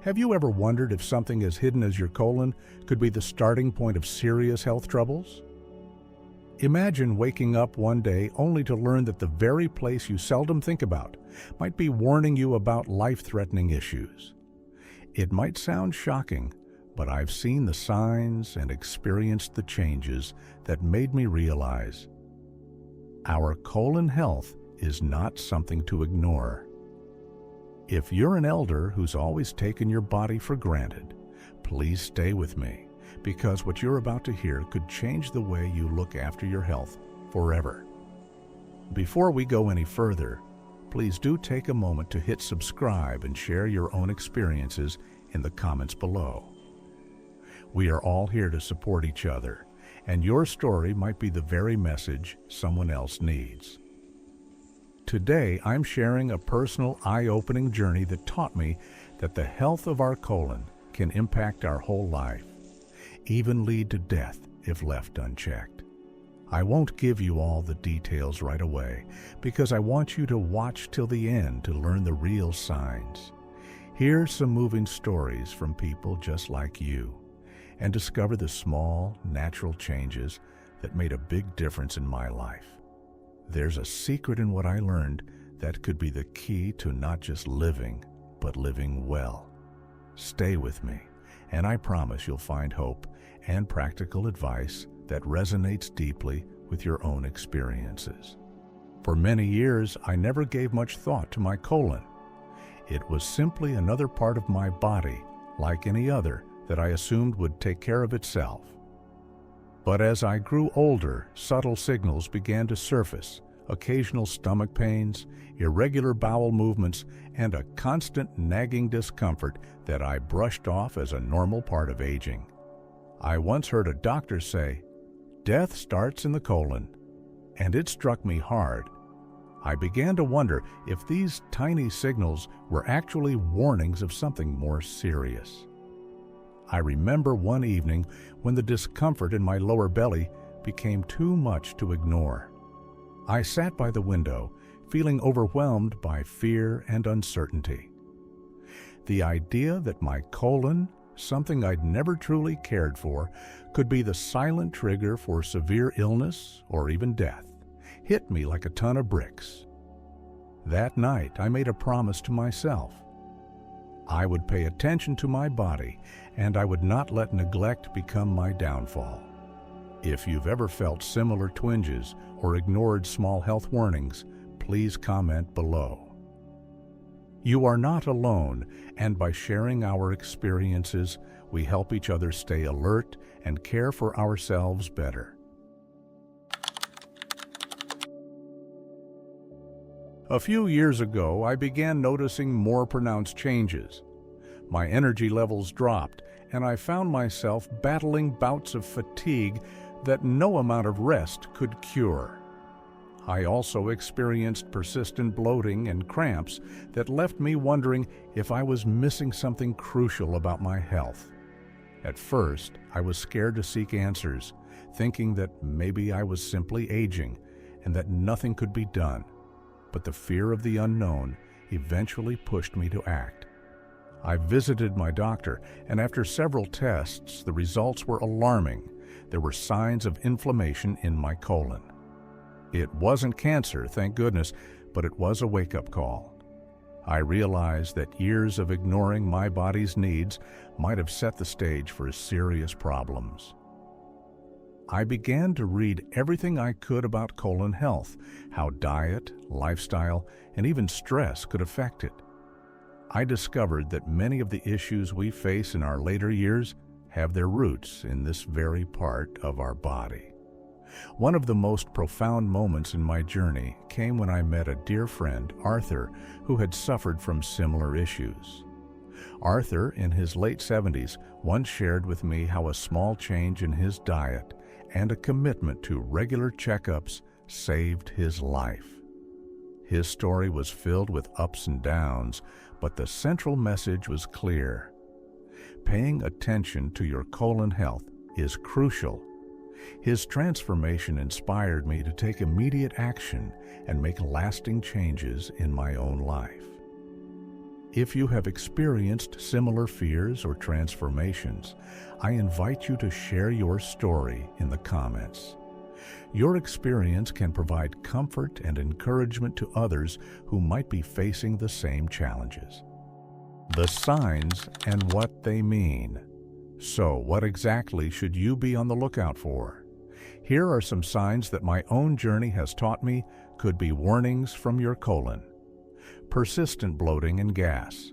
Have you ever wondered if something as hidden as your colon could be the starting point of serious health troubles? Imagine waking up one day only to learn that the very place you seldom think about might be warning you about life-threatening issues. It might sound shocking, but I've seen the signs and experienced the changes that made me realize our colon health is not something to ignore. If you're an elder who's always taken your body for granted, please stay with me, because what you're about to hear could change the way you look after your health forever. Before we go any further, please do take a moment to hit subscribe and share your own experiences in the comments below. We are all here to support each other, and your story might be the very message someone else needs. Today, I'm sharing a personal, eye-opening journey that taught me that the health of our colon can impact our whole life, even lead to death if left unchecked. I won't give you all the details right away because I want you to watch till the end to learn the real signs. Hear some moving stories from people just like you and discover the small, natural changes that made a big difference in my life. There's a secret in what I learned that could be the key to not just living, but living well. Stay with me, and I promise you'll find hope and practical advice that resonates deeply with your own experiences. For many years, I never gave much thought to my colon. It was simply another part of my body, like any other, that I assumed would take care of itself. But as I grew older, subtle signals began to surface: occasional stomach pains, irregular bowel movements, and a constant nagging discomfort that I brushed off as a normal part of aging. I once heard a doctor say, "Death starts in the colon," and it struck me hard. I began to wonder if these tiny signals were actually warnings of something more serious. I remember one evening when the discomfort in my lower belly became too much to ignore. I sat by the window, feeling overwhelmed by fear and uncertainty. The idea that my colon, something I'd never truly cared for, could be the silent trigger for severe illness or even death hit me like a ton of bricks. That night, I made a promise to myself. I would pay attention to my body, and I would not let neglect become my downfall. If you've ever felt similar twinges or ignored small health warnings, please comment below. You are not alone, and by sharing our experiences, we help each other stay alert and care for ourselves better. A few years ago, I began noticing more pronounced changes. My energy levels dropped, and I found myself battling bouts of fatigue that no amount of rest could cure. I also experienced persistent bloating and cramps that left me wondering if I was missing something crucial about my health. At first, I was scared to seek answers, thinking that maybe I was simply aging and that nothing could be done. But the fear of the unknown eventually pushed me to act. I visited my doctor, and after several tests, the results were alarming. There were signs of inflammation in my colon. It wasn't cancer, thank goodness, but it was a wake-up call. I realized that years of ignoring my body's needs might have set the stage for serious problems. I began to read everything I could about colon health, how diet, lifestyle, and even stress could affect it. I discovered that many of the issues we face in our later years have their roots in this very part of our body. One of the most profound moments in my journey came when I met a dear friend, Arthur, who had suffered from similar issues. Arthur, in his late 70s, once shared with me how a small change in his diet and a commitment to regular checkups saved his life. His story was filled with ups and downs, but the central message was clear. Paying attention to your colon health is crucial. His transformation inspired me to take immediate action and make lasting changes in my own life. If you have experienced similar fears or transformations, I invite you to share your story in the comments. Your experience can provide comfort and encouragement to others who might be facing the same challenges. The signs and what they mean. So, what exactly should you be on the lookout for? Here are some signs that my own journey has taught me could be warnings from your colon. Persistent bloating and gas.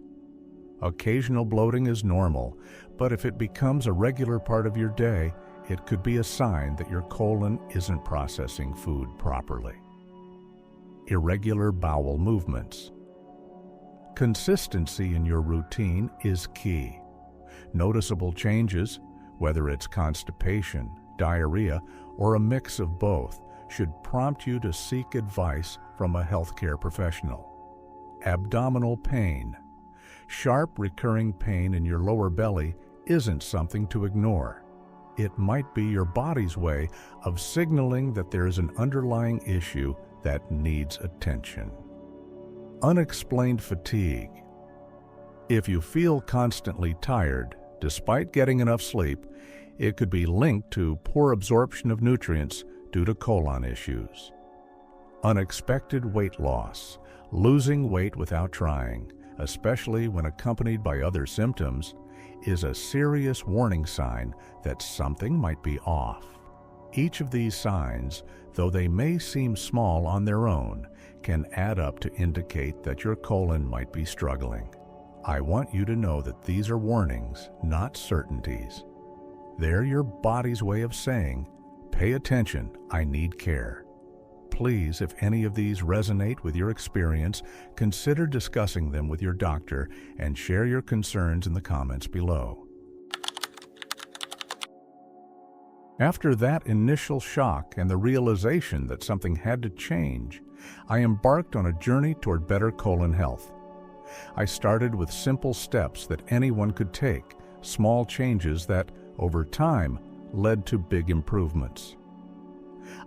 Occasional bloating is normal, but if it becomes a regular part of your day, it could be a sign that your colon isn't processing food properly. Irregular bowel movements. Consistency in your routine is key. Noticeable changes, whether it's constipation, diarrhea, or a mix of both, should prompt you to seek advice from a healthcare professional. Abdominal pain. Sharp, recurring pain in your lower belly isn't something to ignore. It might be your body's way of signaling that there is an underlying issue that needs attention. Unexplained fatigue. If you feel constantly tired, despite getting enough sleep, it could be linked to poor absorption of nutrients due to colon issues. Unexpected weight loss. Losing weight without trying, especially when accompanied by other symptoms, is a serious warning sign that something might be off. Each of these signs, though they may seem small on their own, can add up to indicate that your colon might be struggling. I want you to know that these are warnings, not certainties. They're your body's way of saying, "Pay attention, I need care." Please, if any of these resonate with your experience, consider discussing them with your doctor and share your concerns in the comments below. After that initial shock and the realization that something had to change, I embarked on a journey toward better colon health. I started with simple steps that anyone could take, small changes that, over time, led to big improvements.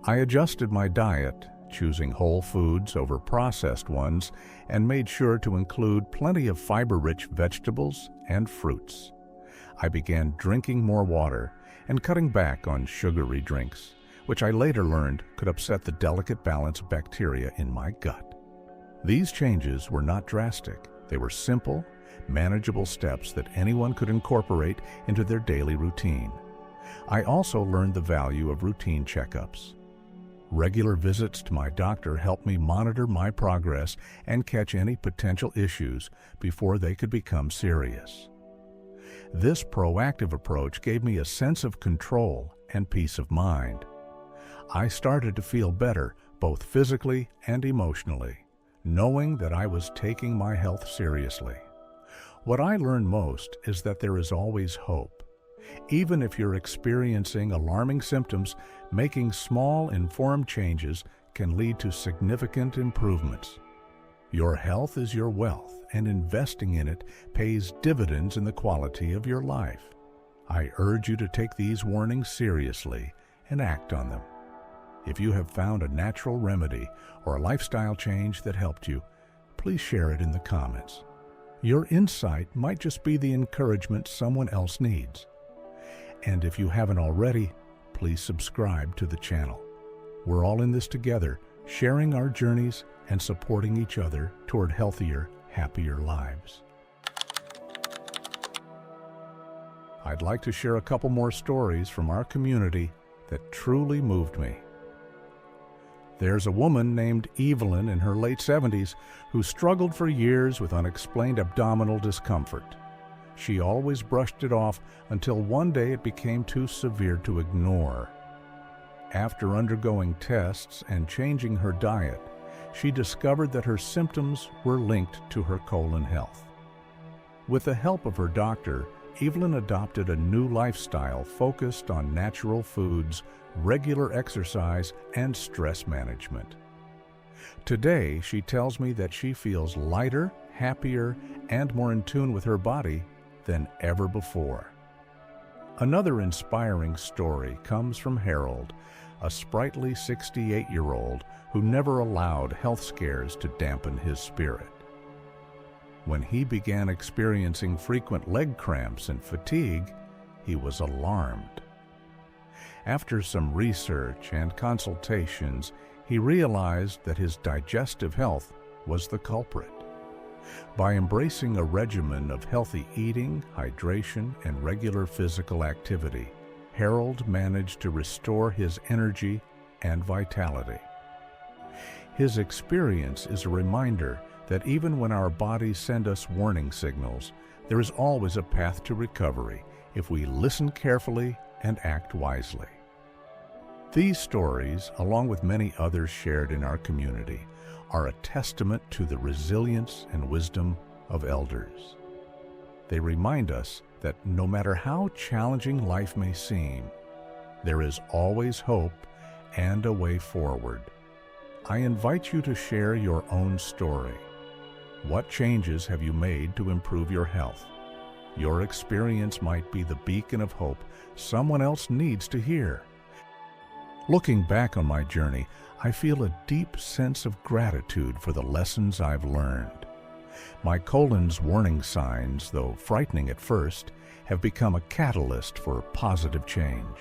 I adjusted my diet, choosing whole foods over processed ones, and made sure to include plenty of fiber-rich vegetables and fruits. I began drinking more water and cutting back on sugary drinks, which I later learned could upset the delicate balance of bacteria in my gut. These changes were not drastic. They were simple, manageable steps that anyone could incorporate into their daily routine. I also learned the value of routine checkups. Regular visits to my doctor helped me monitor my progress and catch any potential issues before they could become serious. This proactive approach gave me a sense of control and peace of mind. I started to feel better, both physically and emotionally, knowing that I was taking my health seriously. What I learned most is that there is always hope. Even if you're experiencing alarming symptoms, making small, informed changes can lead to significant improvements. Your health is your wealth, and investing in it pays dividends in the quality of your life. I urge you to take these warnings seriously and act on them. If you have found a natural remedy or a lifestyle change that helped you, please share it in the comments. Your insight might just be the encouragement someone else needs. And if you haven't already, please subscribe to the channel. We're all in this together, sharing our journeys and supporting each other toward healthier, happier lives. I'd like to share a couple more stories from our community that truly moved me. There's a woman named Evelyn in her late 70s who struggled for years with unexplained abdominal discomfort. She always brushed it off until one day it became too severe to ignore. After undergoing tests and changing her diet, she discovered that her symptoms were linked to her colon health. With the help of her doctor, Evelyn adopted a new lifestyle focused on natural foods, regular exercise, and stress management. Today, she tells me that she feels lighter, happier, and more in tune with her body than ever before. Another inspiring story comes from Harold, a sprightly 68-year-old who never allowed health scares to dampen his spirit. When he began experiencing frequent leg cramps and fatigue, he was alarmed. After some research and consultations, he realized that his digestive health was the culprit. By embracing a regimen of healthy eating, hydration, and regular physical activity, Harold managed to restore his energy and vitality. His experience is a reminder that even when our bodies send us warning signals, there is always a path to recovery if we listen carefully and act wisely. These stories, along with many others shared in our community, are a testament to the resilience and wisdom of elders. They remind us that no matter how challenging life may seem, there is always hope and a way forward. I invite you to share your own story. What changes have you made to improve your health? Your experience might be the beacon of hope someone else needs to hear. Looking back on my journey, I feel a deep sense of gratitude for the lessons I've learned. My colon's warning signs, though frightening at first, have become a catalyst for positive change.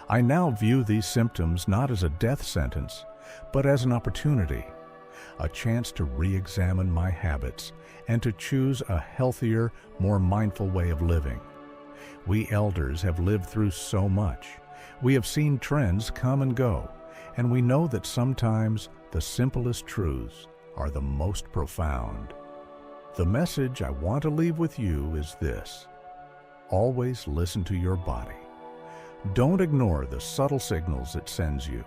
I now view these symptoms not as a death sentence, but as an opportunity, a chance to re-examine my habits and to choose a healthier, more mindful way of living. We elders have lived through so much. We have seen trends come and go, and we know that sometimes the simplest truths are the most profound. The message I want to leave with you is this: always listen to your body. Don't ignore the subtle signals it sends you.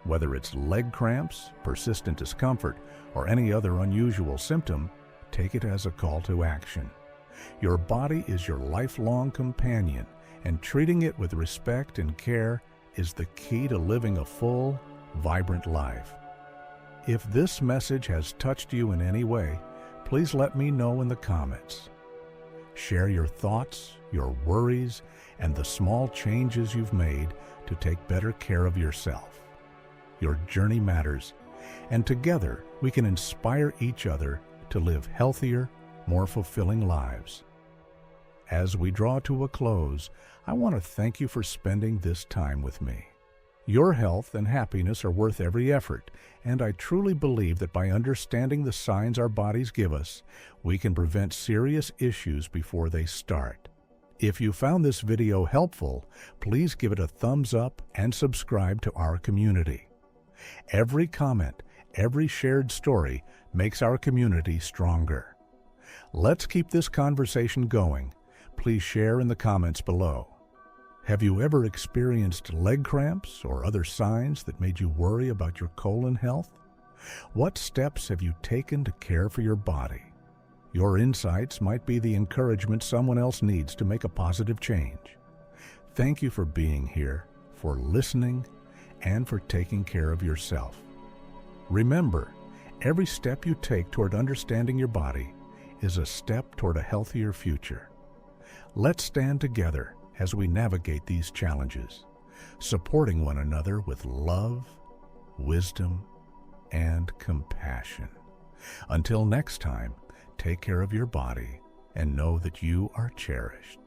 Whether it's leg cramps, persistent discomfort, or any other unusual symptom, take it as a call to action. Your body is your lifelong companion, and treating it with respect and care is the key to living a full, vibrant life. If this message has touched you in any way, please let me know in the comments. Share your thoughts, your worries, and the small changes you've made to take better care of yourself. Your journey matters, and together we can inspire each other to live healthier, more fulfilling lives. As we draw to a close, I want to thank you for spending this time with me. Your health and happiness are worth every effort, and I truly believe that by understanding the signs our bodies give us, we can prevent serious issues before they start. If you found this video helpful, please give it a thumbs up and subscribe to our community. Every comment, every shared story makes our community stronger. Let's keep this conversation going. Please share in the comments below. Have you ever experienced leg cramps or other signs that made you worry about your colon health? What steps have you taken to care for your body? Your insights might be the encouragement someone else needs to make a positive change. Thank you for being here, for listening, and for taking care of yourself. Remember, every step you take toward understanding your body is a step toward a healthier future. Let's stand together as we navigate these challenges, supporting one another with love, wisdom, and compassion. Until next time, take care of your body and know that you are cherished.